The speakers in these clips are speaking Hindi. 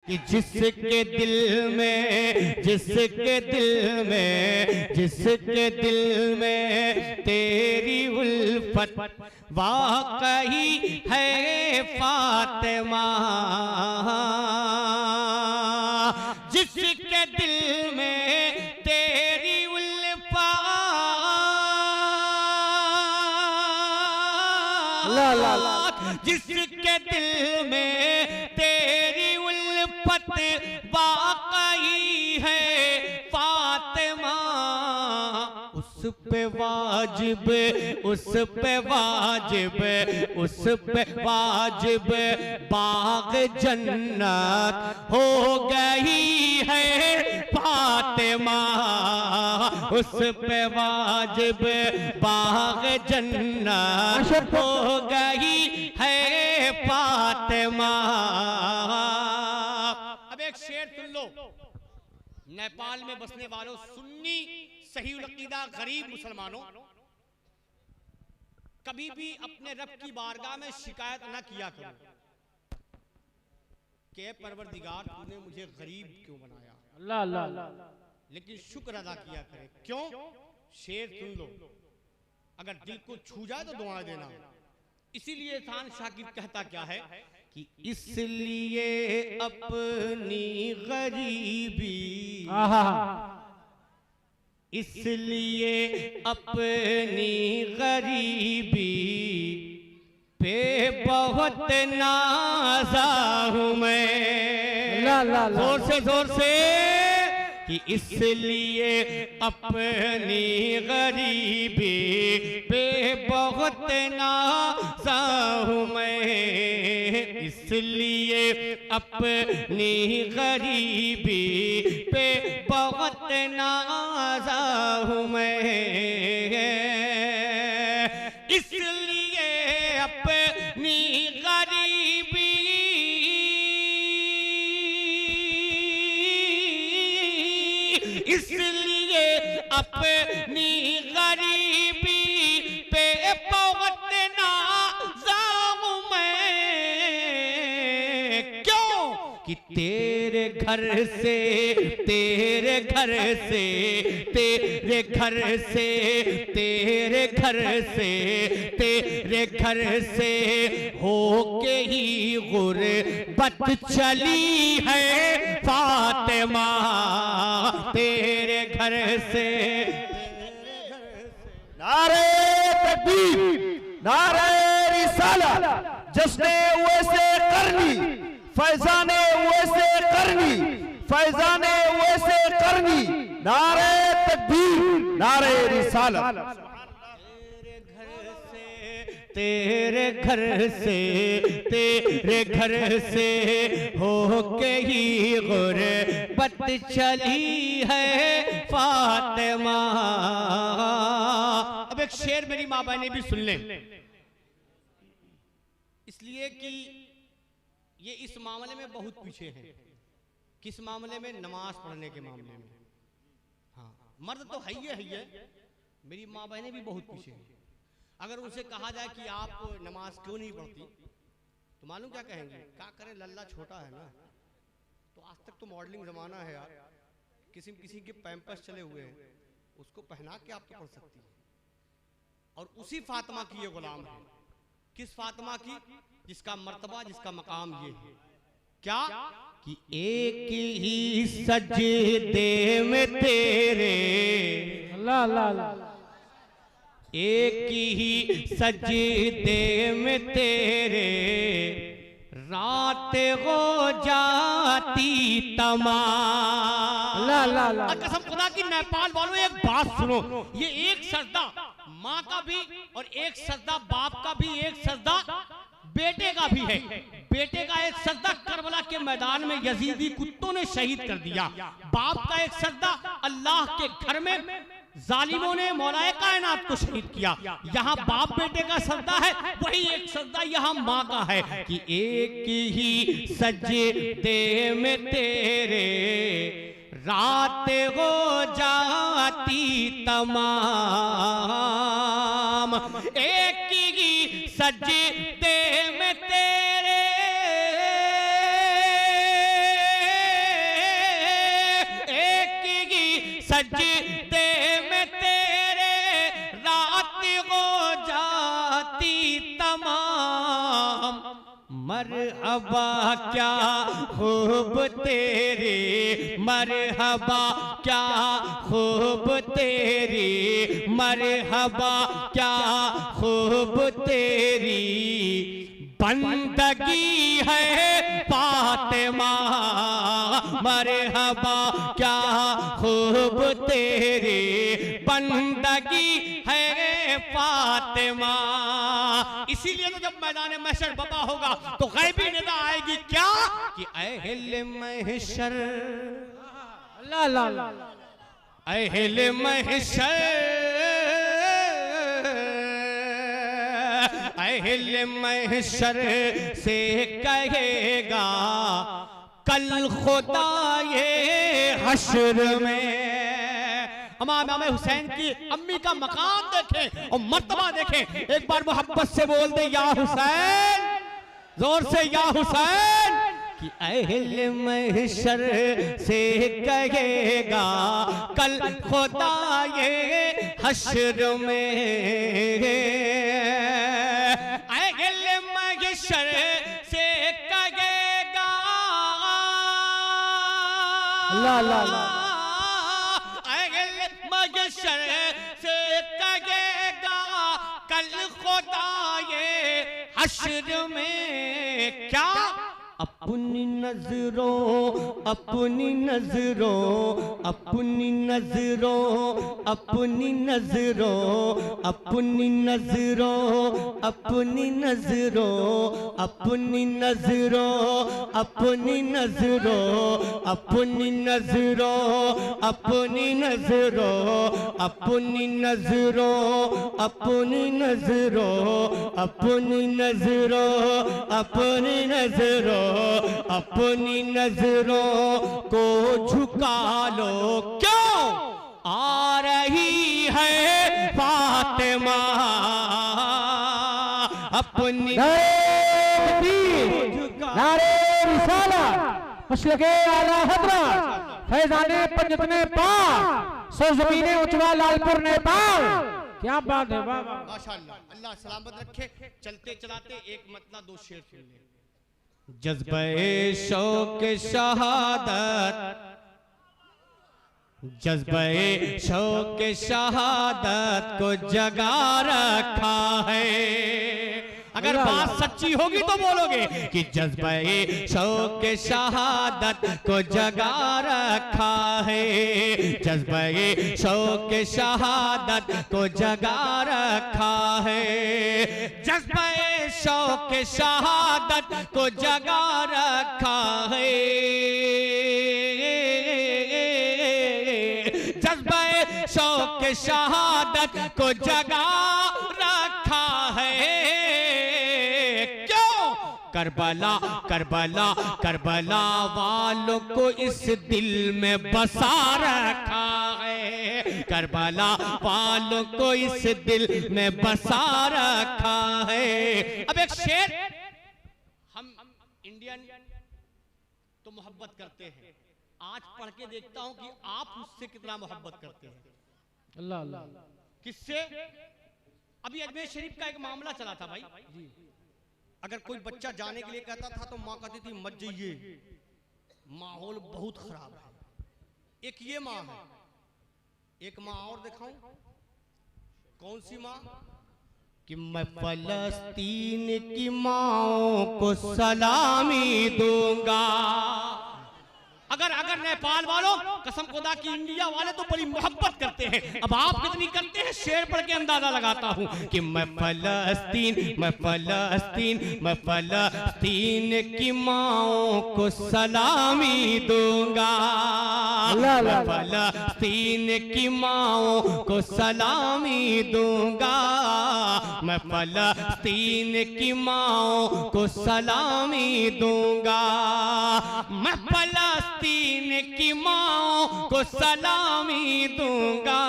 कि जिसके दिल में तेरी उल्फत वाकई है फातिमा, जिसके दिल में तेरी उल्फत, जिसके दिल में तेरी उल्फत वाकई है फातिमा, उस पे वाजिब बाग जन्नत हो गई है फातिमा, उस पे वाजिब बाग जन्नत हो गई है फातिमा। अब एक शेर सुन लो। नेपाल में बसने वालों सुन्नी सही उल अकीदा गरीब मुसलमानों, कभी भी अपने रब की बारगाह में शिकायत न किया करो कि परवरदिगार तूने मुझे गरीब क्यों बनाया, अल्लाह अल्लाह, लेकिन शुक्र अदा किया करे। क्यों? शेर सुन लो, अगर दिल को छू जाए तो दुआ देना। इसीलिए एहसान शाकिर कहता क्या है कि इसलिए अपनी गरीबी, इसलिए अपनी गरीबी पे बहुत नाज़ा हूँ मैं, जोर से कि इसलिए अपनी गरीबी पे बहुत नाज़ा हूँ मैं, इसलिए अपनी गरीबी पे बहुत नाज़ा हूँ मैं, इसलिए अपनी गरीबी, इसलिए अपनी गरीबी पे बहुत नाज़ा हूँ मैं। क्यों? कि तेरे घर से होके ही गुर्बत चली है फातिमा, तेरे घर से। नारे तकबीर, नारे रिसालत, जश्ने वैसे करनी, फैजाने वैसे करनी, फैजाने वैसे करनी, नारे तकबीर, नारे रिसालत। तेरे घर से होके ही गुर्बत चली है फातिमा। अब एक शेर मेरी माँ बहनें भी सुन लें, इसलिए कि ये इस मामले में बहुत पीछे हैं। किस मामले में? नमाज पढ़ने के मामले में। हाँ, मर्द तो है ही है, मेरी माँ बहनें भी बहुत पीछे हैं। अगर उनसे कहा जाए कि आप नमाज क्यों नहीं पढ़ती, तो मालूम क्या कहेंगे? क्या करें, लल्ला छोटा है ना। तो आज तक तो मॉडलिंग जमाना है यार, किसी के पैम्पर्स चले हुए हैं, उसको पहना के आप तो पढ़ सकती है। और उसी फातिमा की ये गुलाम है। किस फातिमा की? जिसका मर्तबा, जिसका मकाम ये है क्या कि एक ही सजदे में तेरे, अल्लाह अल्लाह, एक ही सजदे में तेरे रात हो जाती तमाम। कसम खुदा की नेपाल वालों एक बात सुनो, ये एक सजदा माँ का भी और एक सजदा बाप का भी, एक सजदा बेटे का भी है। बेटे का एक सजदा करबला के मैदान में यजीदी कुत्तों ने शहीद कर दिया। बाप का एक सजदा अल्लाह के घर में जालिमों ने मौलाए कायनात को शहीद किया। यहाँ बाप बेटे का सजदा है, वही एक सजदा यहाँ माँ का है कि एक ही सजदे में तेरे रात हो जाती तमाम, एक ही सजदे में तेरे सजदे में तेरे रात हो जाती तमाम। मरहबा क्या खूब तेरी, मरहबा क्या खूब तेरी, मरहबा क्या खूब तेरी बंदगी है फातिमा। मरहबा क्या खूब तेरी बंदगी है फातिमा। इसीलिए तो जब मैदान महशर बका होगा तो गैबी निदा आएगी क्या कि अहले महशर, ला ला ला अहले महशर, अहले महशर से कहेगा कल खुदा ये हश्र में। इमाम हुसैन की अम्मी का मकाम देखें और मर्तबा देखें। एक बार मोहब्बत से बोल दे या हुसैन, जोर से या हुसैन। कि अहले महशर से कहेगा कल खुदा ये हश्र में, अहले महशर से कहेगा ला ला ला महशर से कहेगा कल खुदा ये हश्र में क्या अपनी नजरों, अपनी नजरों, अपनी नजरों, अपनी नजरों, अपनी नजरों, अपनी नजरों, अपनी नजरों, अपनी नजरों, अपनी नजरों, अपनी नजरों, अपनी नजरों, अपनी नजरों, अपनी नजरों, अपनी नजरों, अपनी नजरों को झुका लो। क्यों आ रही है फातिमा अपनी नारे रिसालत मसलके आला हज़रत फैज़ाने पंजतने पाक सरज़मीने उचवा लालपुर नेपाल। क्या बात है बाबा, माशाअल्लाह। अल्लाह सलामत रखे। चलते चलाते एक मतलब दो शेर सुन ले। जज्बे शौक शहादत, जज्बे शौक शहादत को जगा रखा है। अगर बात सच्ची होगी तो बोलोगे कि जज्बे शौक शहादत को जगा रखा है, जज्बे शौक शहादत को जगा रखा है, जज्बे शौक शहादत को जगा रखा है, जज्बे शौक शहादत को जगा रखा है। करबला करबला करबला वालों को इस दिल में बसा रखा है, करबला वालों को इस दिल में बसा रखा है। अब एक शेर, हम इंडियन तो मोहब्बत करते हैं, आज पढ़ के देखता हूं कि आप उससे कितना मोहब्बत करते हैं। अल्लाह अल्लाह। किससे? अभी अजमेर शरीफ का एक मामला चला था भाई। अगर कोई बच्चा जाने के लिए कहता था तो माँ कहती थी मत जाइए, माहौल बहुत खराब है। एक ये माँ है, एक माँ और दिखाऊं, कौन सी माँ? कि मैं फलस्तीन की माँओं को सलामी दूंगा। अगर अगर नेपाल वालों कसम खुदा की इंडिया वाले तो बड़ी मोहब्बत करते हैं, अब आप कितनी करते हैं शेर पढ़ के अंदाजा लगाता हूं कि मैं फलस्तीन, मैं फलस्तीन, मैं फलस्तीन की माँओं को सलामी दूंगा, मैं फलस्तीन की माँओं को सलामी दूंगा, मैं फलस्तीन की माँओं को सलामी दूंगा, मैं फलस्तीन की माँओं को सलामी दूंगा,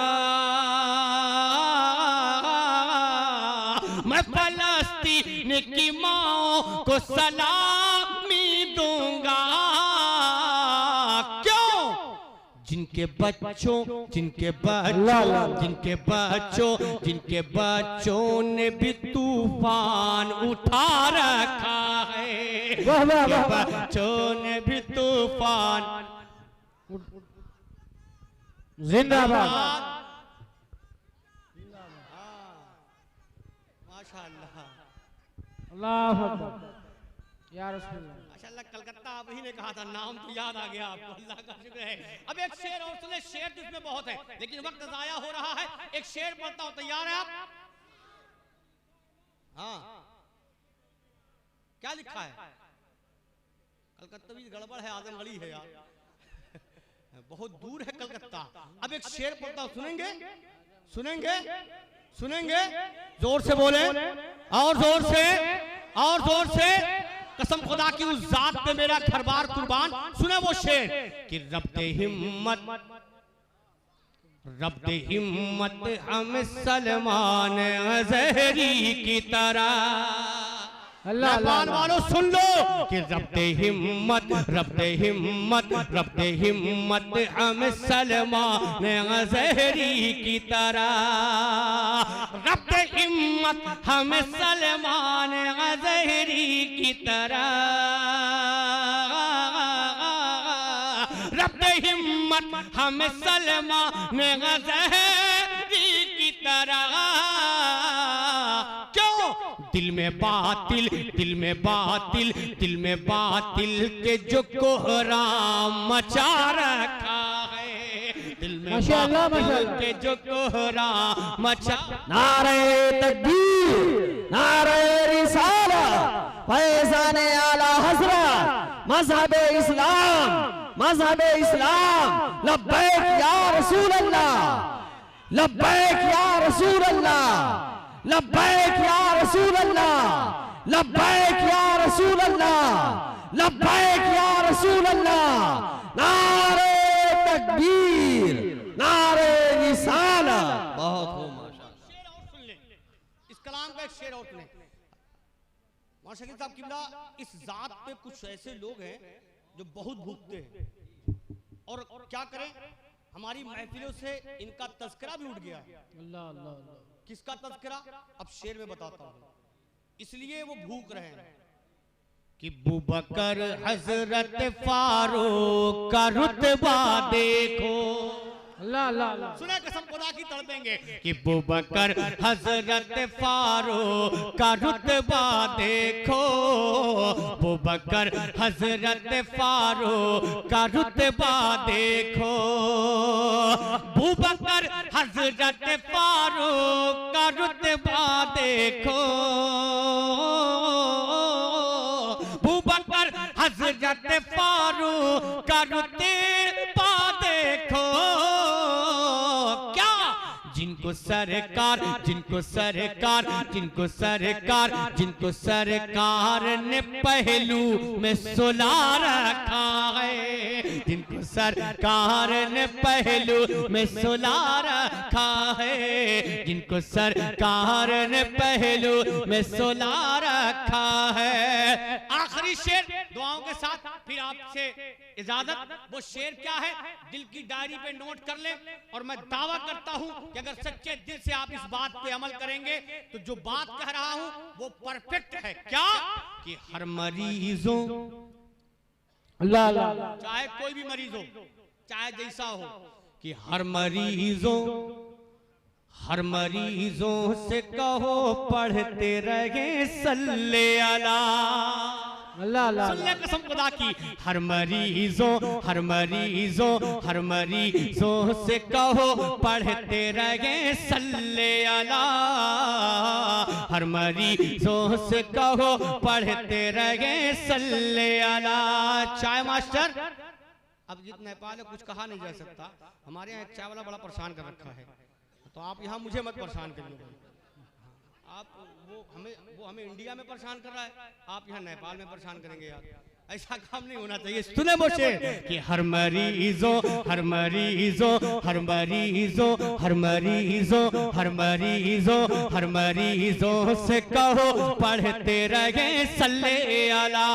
मैं फलस्तीन की माँओं को सलामी दूंगा। क्यों? जिनके बच्चों ने भी तूफान उठा रखा है, बच्चों ने भी तूफान। जिंदाबाद। माशाअल्लाह, अल्लाह अकबर या रसूलल्लाह। माशाअल्लाह, कलकत्ता आप ही ने कहा था, नाम तो याद आ गया आपको, अल्लाह का शुक्र है। अब एक शेर और सुने, शेर जिसमें बहुत है लेकिन वक्त जाया हो रहा है, एक शेर पढ़ता हूं, तैयार है आप? हाँ, क्या लिखा है? कलकत्ता भी गड़बड़ है, आजमगढ़ी है यार, बहुत दूर है कलकत्ता। अब एक शेर पढ़ता हूं, सुनेंगे? सुनेंगे? सुनेंगे? जोर से बोले, और जोर से, और जोर से। कसम खुदा की उस जात पे मेरा घर बार कुर्बान। सुने वो शेर कि रब्ते हिम्मत हम सलमान अज़हरी की तरह। अल्लाह पान वालों सुन लो कि रब्ते हिम्मत हम सलमान अज़हरी की तरह। रब्ते हिम्मत हम सलमान अज़हरी की तरह। रब्ते हिम्मत हम सलमान अज़हरी की तरह। दिल में बातिल के जो कोहराम मचा रखा है, दिल में बातिल के जो कोहराम मचा। नारे तकबीर, नारे रिसाला, फैज़ाने आला हज़रत, मज़हबे इस्लाम। लब्बैक या रसूल अल्लाह, लब्बैक या रसूल अल्लाह, लब्बैक या रसूल अल्लाह, लब्बैक या रसूल अल्लाह, लब्बैक या रसूल अल्लाह। नारे तकबीर, नारे रिसाला। बहुत हो माशाअल्लाह। शेर और सुन ले, इस कलाम का एक शेर और सुने। माशाअल्लाह साहब किबला, इस जात पे कुछ ऐसे लोग हैं जो बहुत भूखते हैं, और क्या करें, हमारी महफिलों से इनका तज़किरा भी उठ गया। अल्लाह अल्लाह अल्लाह। किसका तज़किरा? अब शेर में बताता हूं, इसलिए वो भूख रहे हैं कि बुबकर हजरत फारूक का रुतबा देखो। अल्लाह अल्लाह अल्लाह। सुना, कसम खुदा की तड़पेंगे कि बुबकर हजरत फारूक का रुतबा देखो। बुबकर हजरत फारूक का रुतबा देखो। बुबकर हजरत फारूक का रुतबा देखो। बुबकर हजरत फारूक का रुतबा देखो। क्या जिनको सरकार ने पहलू में सुला रखा है, जिनको सरकार ने पहलू में सुला रखा है, जिनको सरकार ने पहलू में सुला रखा है। आखिरी शेर दुआओं के साथ फिर आपसे इजाजत। वो शेर क्या है, दिल की डायरी पे नोट कर ले, और मैं दावा करता हूं कि अगर सच्चे दिल से आप इस बात पे अमल करेंगे तो जो बात कह रहा हूं वो परफेक्ट है। क्या कि हर मरीजों, अल्लाह अल्लाह। चाहे कोई भी मरीज हो, चाहे जैसा हो, कि हर मरीजों से कहो पढ़ते रहे सल्ले अला। अल्लाह अल्लाह। सुन ले कसम खुदा की, हर मरीजों से कहो पढ़ते रहे सल्ले अला। हर मरीजों से कहो पढ़ते रहे सल्ले अला। चाय मास्टर, अब जित नेपाल है कुछ कहा नहीं जा सकता, हमारे यहाँ एक चाय वाला बड़ा परेशान कर रखा है, तो आप यहाँ मुझे मत परेशान करिए। आप वो हमें इंडिया में परेशान कर रहा है, आप यहाँ नेपाल में परेशान करेंगे यार, ऐसा काम नहीं होना चाहिए। सुने मुझे कि हर मरीजों से कहो पढ़ते रहे सल्ले अला।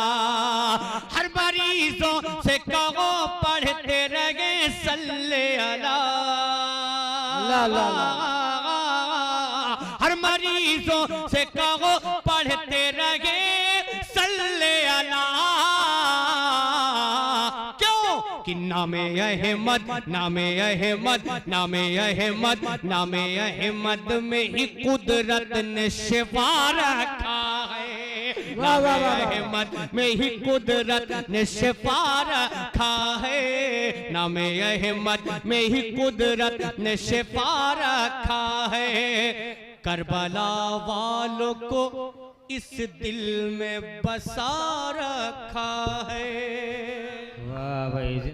हर मरीजों से कहो पढ़ते रहे सल्ले ला ला ला। हर मरीजों से कहो पढ़ते रहे सल्ले अला, क्यों कि नामे अहमद नामे अहमद नामे अहमद नामे अहमद में ही कुदरत ने शिफा रखा है। नामे अहमद में ही कुदरत ने शिफा रखा है। नामे अहमद में ही कुदरत ने शिफा रखा है। करबला वालों को इस दिल में बसा रखा है। वाह भाई।